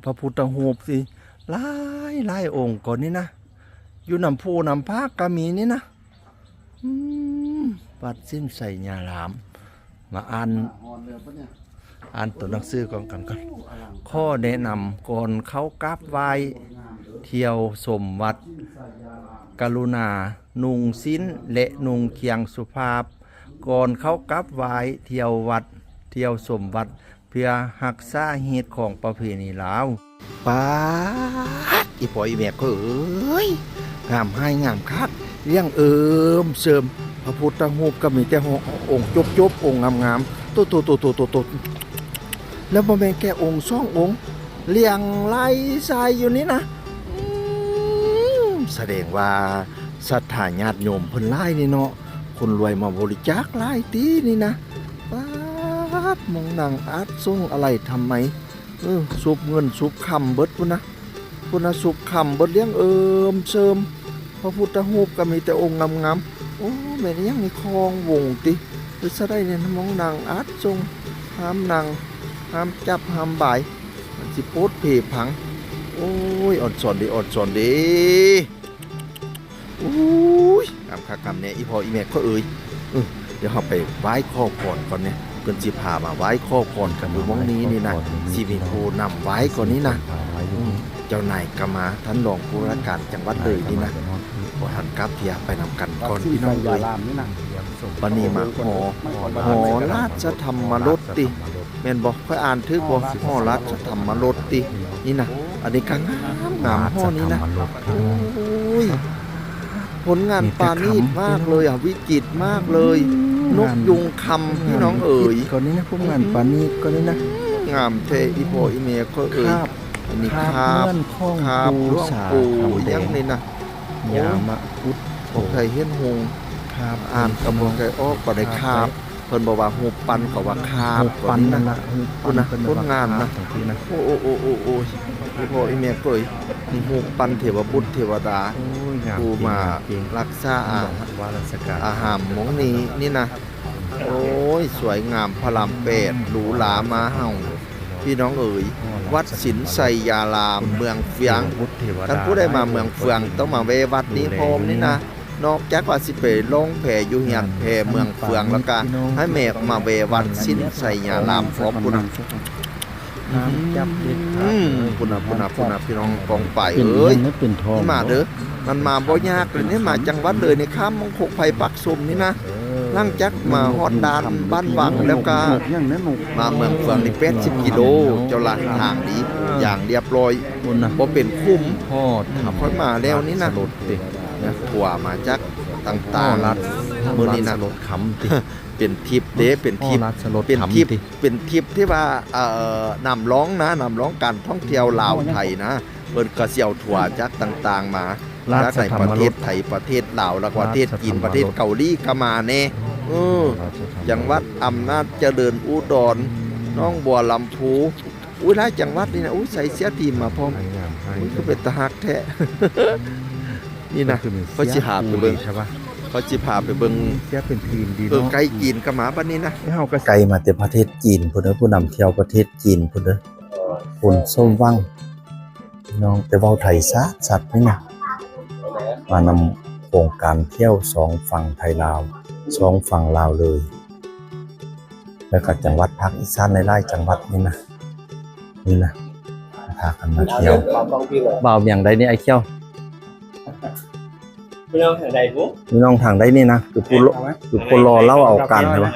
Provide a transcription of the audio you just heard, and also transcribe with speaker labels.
Speaker 1: พระพุทธรูปสิหลายองค์ก่อนนี่นะอยู่นำพูนำภาคก็มีนี่นะวัดสิ้นใส่ญาลามมาอ่านตัวหนังสือก่อนข้อแนะนำก่อนเข้ากราบไหว้เที่ยวชมวัดกรุณานุงสิ้นและนุงเคียงสุภาพก่อนเข้ากราบไหว้เที่ยววัดเที่ยวชมวัดเพื่อรักษาเหตุของประเพณีลาวป้าดอีปอยแม่ก็เอ้ยงามให้งามคักเลี้ยงเเสริมพระพุทธรูปก็มีแต่องค์จบองค์งามๆโตแล้วบ่แม่นแค่องค์2องค์เลี้ยงไล่ทรายอยู่นี่นะแสดงว่าศรัทธาญาติโยมเพิ่นหลายนี่เนาะคนรวยมาบริจาคหลายตีนี่นะป้าดมองนางอาร์ตส่งอะไรทำไมซุบเงินซุบคำเบิดพุ่นนะซุบคำเบิดเลี้ยงเสริมพระพุทธรูปก็มีแต่องค์งามๆโอ้แม่นยังมีคลองวงติหรือซะได้เนี่ยมองนางอาร์ตส่งห้ามนางห้ามจับห้ามบ่ายมันสิโพดเพผังโอ้ยอดสอนดีโอ้ยคำเนี่ยอีพออีแม่ก็เดี๋ยวเราไปไหว้ข้อพรก่อนเนี่ยเกินสิพามาไหว้ข้อพรกันอยู่มองนี้นี่นะสิมีโคนำไหว้ก่อนนี้นะเจ้านายกมาท่านรองผู้ว่าการจังหวัดเลยนี่นะพอหันกลับเพียไปนำกันก่อนพี่น้องเลยปณีมาหอราชธรรมรสติแม่นบอกค่อยอ่านถึกบอกหอราชธรรมรสตินี่นะอันนี้ก็งามหอนี้นะโอ้ยผลงานปาณีตมากเลยวิจิตรมากเลยนกยุงคำพี่น้องเอ๋ยก่อนนี้นะพวกงานปาณีตก่อนนี้นะงามเทอีโพอีเมก็เอ๋ยอันนี้คาบหลวงปู่ยังนี่นะยามะพุทธของไทยเฮียนหงอ่านกำลังใจออกก็ได้คาบเพิ่นบอกว่าหูปันก็ว่าคาบปันนั่นนะคุณนะต้นงานนะโอ้อีโพอีเมก็เอ๋ยนี่หูปันเทวบุตรเทวดาผู้มารักษาอาหารมงนี้นี่นะโอ้ยสวยงามพระราม8หรูหรามาเฮาพี่น้องเอ๋ยวัดสินไสยารามเมืองเฟืองท่านผู้ใดมาเมืองเฟืองต้องมาเววัดนี้พร้อมนี่นะนอกจากว่าสิไปลงแผ่อยู่เฮียนแผ่เมืองเฟืองแล้วก็ให้แม่มาเววัดสินไสยารามพร้อมพุ่นพุ่นพี่น้องกองไปเอ้ยนี่มาเด้อมันมาบ่ยากเลยนี่มาจังหวัดเลยในข้ามมงคกไผ่ปักสมนี่นะนั่งจักมาฮอดดานบ้านวังแล้วก็มาเมืองเฟืองนี่80กิโลเจ้าหลังทางนี้อย่างเรียบร้อยบ่เป็นคุ้มค่อยมาแล้วนี่นะถั่วมาจากต่างๆมื้อนี้นะเป็นทิปเด้เป็นทิปที่ว่านำร้องการท่องเที่ยวลาวไทยนะเพิ่นก็สิเอาถั่วจากต่างๆมาจากในประเทศไทยประเทศลาวแล้วก็ประเทศจีนประเทศเกาหลีก็มาแน่จังหวัดอำนาจเจริญอุดรน้องบัวลำพูหลายจังหวัดนี่นะใส่เสื้อทีมมาพร้อมก็เป็นตะฮักแท้นี่นะเขาสิหาไปเบิ่งใช่ป่ะเขาจิพาไปเบิ่งแค่เป็นทีมดีเนาะไกลจีนกับหมาบัดนี้นะเฮาก็ไกลมาแต่ประเทศจีนพุ่นเด้อผู้นำเที่ยวประเทศจีนพุ่นเด้อคนส้มวังน้องแต่เว้าไทยสัตว์นี่นะมานำโครงการเที่ยว2ฝั่งไทยลาว2ฝั่งลาวเลยแล้วก็จังหวัดภาคอีสานในหลายจังหวัดนี่นะพากันมาเที่ยวบ่าวอย่างใดนี่ไอ้เขี้ยวพี่น้องทางใดนี่นะคือผู้รอเล่าเอากันใช่ป่ะ